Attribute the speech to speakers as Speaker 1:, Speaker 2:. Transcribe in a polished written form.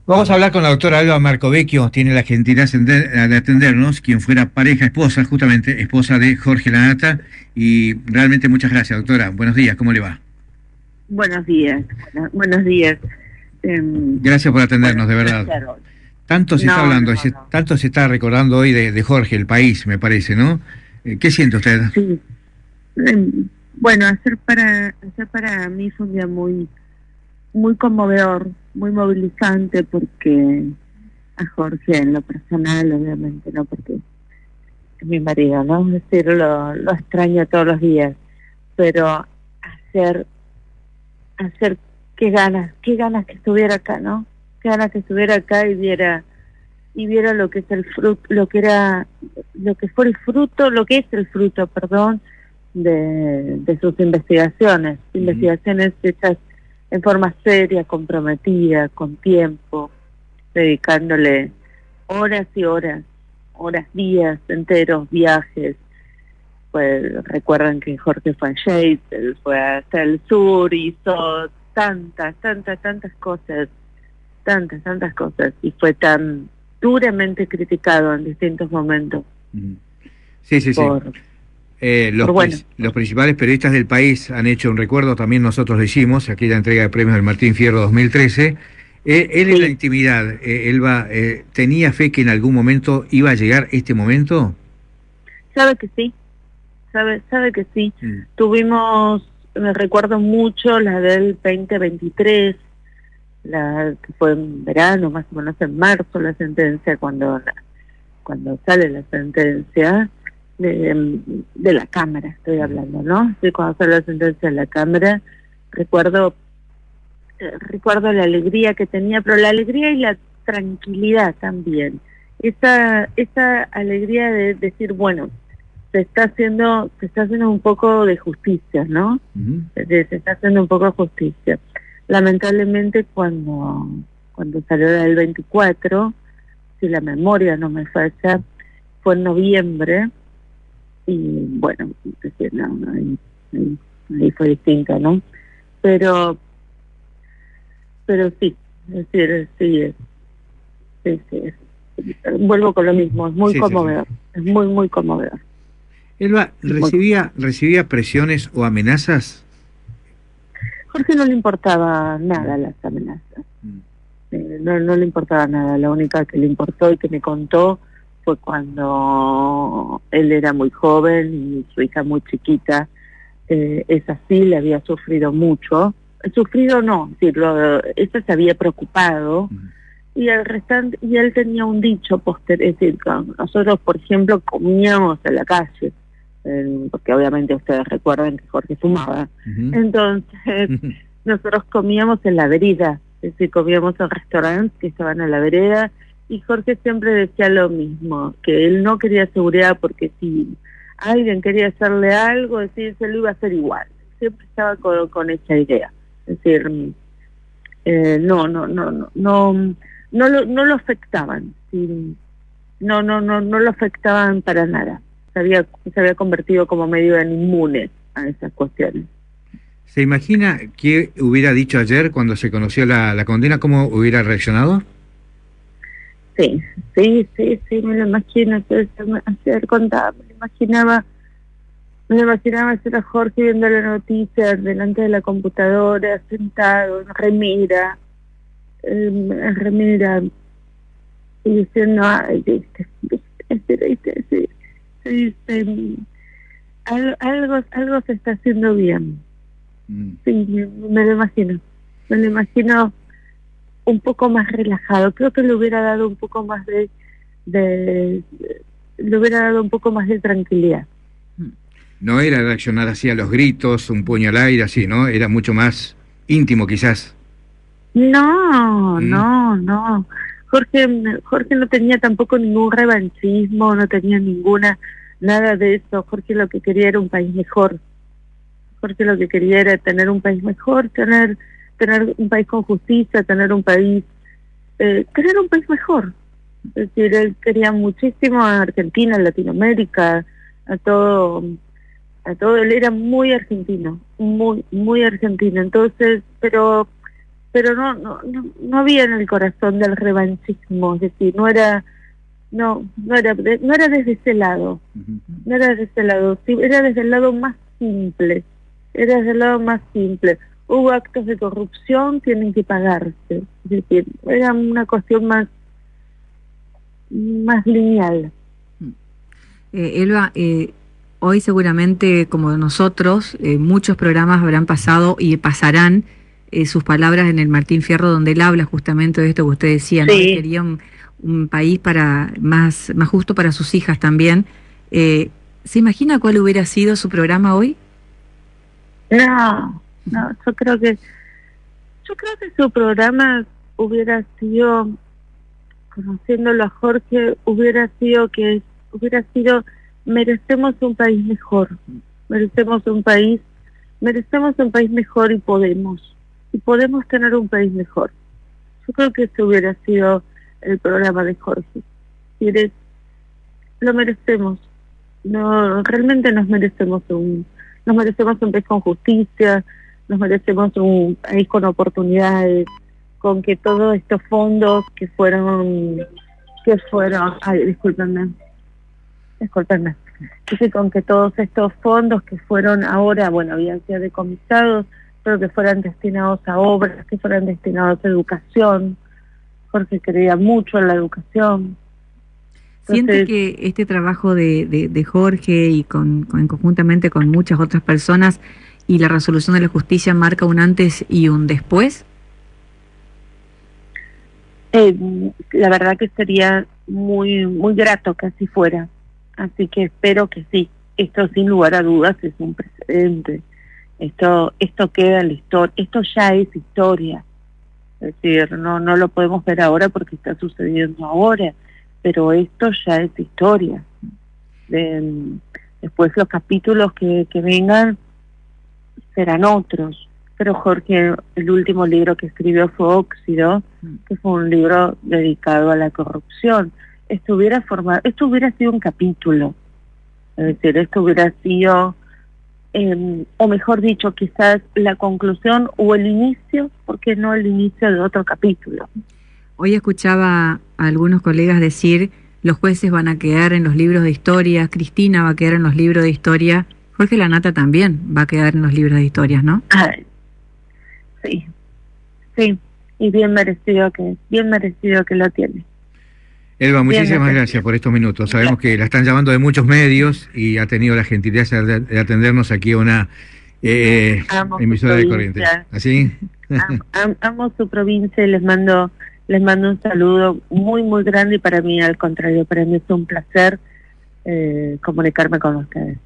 Speaker 1: Vamos a hablar con la doctora Alba Marcovecchio, tiene la gentileza de atendernos, quien fuera pareja, esposa, justamente, esposa de Jorge Lanata, y realmente muchas gracias, doctora. Buenos días, ¿cómo le va?
Speaker 2: Buenos días, buenos días.
Speaker 1: Gracias por
Speaker 2: Bueno,
Speaker 1: atendernos, de
Speaker 2: un
Speaker 1: verdad.
Speaker 2: placer hoy.
Speaker 1: Tanto se está
Speaker 2: No,
Speaker 1: hablando,
Speaker 2: no, no.
Speaker 1: tanto se está recordando hoy de Jorge, el país, me parece, ¿no? ¿Qué siente usted?
Speaker 2: Sí. Bueno, hacer para mí fue un día muy conmovedor, muy movilizante, porque a Jorge en lo personal, obviamente, no porque es mi marido, ¿no? Es decir, lo extraño todos los días, pero hacer, hacer, qué ganas que estuviera acá, ¿no? Qué ganas que estuviera acá y viera lo que es el fruto, lo que era, lo que fue el fruto, lo que es el fruto, perdón, de sus investigaciones hechas en forma seria, comprometida, con tiempo, dedicándole horas y horas, días enteros, viajes. Pues recuerdan que Jorge fue a Yates, él fue hasta el sur, hizo tantas cosas, y fue tan duramente criticado en distintos momentos
Speaker 1: Ujú. Sí, sí, sí.
Speaker 2: por,
Speaker 1: Los,
Speaker 2: por bueno,
Speaker 1: los principales periodistas del país han hecho un recuerdo, también nosotros lo hicimos, aquella entrega de premios del Martín Fierro 2013. Él en la
Speaker 2: sí,
Speaker 1: intimidad, Elba, ¿tenía fe que en algún momento iba a llegar este momento?
Speaker 2: sabe que sí, sabe que sí.
Speaker 1: Mm.
Speaker 2: Me recuerdo mucho la del 2023, la que fue en verano, más o menos en marzo, la sentencia, cuando sale la sentencia de la Cámara, estoy hablando, ¿no? Sí, cuando sale la sentencia de la Cámara, recuerdo recuerdo la alegría que tenía, pero la alegría y la tranquilidad también. Esa alegría de decir, bueno, se está haciendo un poco de justicia, ¿no?
Speaker 1: Ujú.
Speaker 2: Se está haciendo un poco de justicia. Lamentablemente cuando salió la del 24, si la memoria no me falla, fue en noviembre, y bueno, es decir, no, ahí fue distinto, ¿no? Pero pero sí, es decir, sí, vuelvo con lo mismo, es muy
Speaker 1: Sí, sí, sí.
Speaker 2: conmovedor, es muy conmovedor.
Speaker 1: Elba,
Speaker 2: Es muy...
Speaker 1: ¿recibía presiones o amenazas?
Speaker 2: Jorge no le importaba
Speaker 1: Mm.
Speaker 2: nada las amenazas,
Speaker 1: Mm.
Speaker 2: no le importaba nada, la única que le importó y que me contó fue cuando él era muy joven y su hija muy chiquita. Esa sí le había sufrido mucho, sufrido no, es decir, esa se había preocupado.
Speaker 1: Mm.
Speaker 2: Y el restante, y él tenía un dicho es decir, nosotros, por ejemplo, comíamos en la calle, porque obviamente ustedes recuerdan que Jorge fumaba.
Speaker 1: Ujú.
Speaker 2: Entonces,
Speaker 1: Ujú.
Speaker 2: nosotros comíamos en la vereda, es decir, comíamos en restaurantes que estaban en la vereda, y Jorge siempre decía lo mismo, que él no quería seguridad porque si alguien quería hacerle algo, es decir, se lo iba a hacer igual. Siempre estaba con esa idea. Es decir, no lo afectaban, sí, no lo afectaban para nada. Se había convertido como medio en inmune a esas cuestiones.
Speaker 1: ¿Se imagina qué hubiera dicho ayer cuando se conoció la condena? ¿Cómo hubiera reaccionado?
Speaker 2: Sí, sí, me lo imagino. Entonces, ayer contaba, me lo imaginaba hacer a Jorge viendo la noticia delante de la computadora, sentado en remera, y diciendo, ay, viste, algo se está haciendo bien.
Speaker 1: Mm.
Speaker 2: Sí, me lo imagino un poco más relajado. Creo que le hubiera dado un poco más de le hubiera dado un poco más de tranquilidad.
Speaker 1: No era reaccionar así a los gritos, un puño al aire, así, ¿no? Era mucho más íntimo, quizás.
Speaker 2: No,
Speaker 1: Mm.
Speaker 2: no. Jorge no tenía tampoco ningún revanchismo, no tenía nada de eso. Jorge lo que quería era un país mejor. Jorge lo que quería era tener un país mejor, tener un país con justicia, tener un país mejor. Es decir, él quería muchísimo a Argentina, a Latinoamérica, a todo, él era muy argentino, muy argentino. Entonces, pero pero no había en el corazón del revanchismo, es decir, no era desde ese lado, no era desde ese lado, sí, era desde el lado más simple, Hubo actos de corrupción, tienen que pagarse, es decir, era una cuestión más lineal.
Speaker 3: Elba, hoy seguramente, como nosotros, muchos programas habrán pasado y pasarán sus palabras en el Martín Fierro, donde él habla justamente de esto que usted decía, ¿no?
Speaker 2: Sí.
Speaker 3: Que quería un país más justo para sus hijas también. ¿Se imagina cuál hubiera sido su programa hoy?
Speaker 2: No, yo creo que su programa hubiera sido, conociéndolo a Jorge, hubiera sido merecemos un país mejor, merecemos un país mejor y podemos tener un país mejor. Yo creo que ese hubiera sido el programa de Jorge. Lo merecemos. No, realmente nos merecemos un país con justicia, nos merecemos un país con oportunidades, con que todos estos fondos que fueron, ay, discúlpenme, con que todos estos fondos que fueron ahora, bueno, habían sido decomisados, pero que fueran destinados a obras, que fueran destinados a educación. Jorge creía mucho en la educación.
Speaker 3: ¿Siente que este trabajo de Jorge y conjuntamente con muchas otras personas y la resolución de la justicia marca un antes y un después?
Speaker 2: La verdad que sería muy grato que así fuera. Así que espero que sí. Esto sin lugar a dudas es un precedente. Esto queda en la historia. Esto ya es historia. Es decir, no lo podemos ver ahora porque está sucediendo ahora, pero esto ya es historia. Después los capítulos que vengan serán otros. Pero Jorge, el último libro que escribió fue Óxido, que fue un libro dedicado a la corrupción. Esto hubiera sido un capítulo. Es decir, esto hubiera sido, o mejor dicho, quizás la conclusión o el inicio, porque no el inicio de otro capítulo.
Speaker 3: Hoy escuchaba a algunos colegas decir, los jueces van a quedar en los libros de historia, Cristina va a quedar en los libros de historia, Jorge Lanata también va a quedar en los libros de historias, ¿no?
Speaker 2: Ay, sí, y bien merecido que lo tiene.
Speaker 1: Elba, muchísimas gracias por estos minutos. Sabemos que la están llamando de muchos medios y ha tenido la gentileza de atendernos aquí a una emisora de Corrientes. ¿Así?
Speaker 2: Amo su provincia y les mando un saludo muy grande, y para mí, al contrario, para mí es un placer comunicarme con ustedes.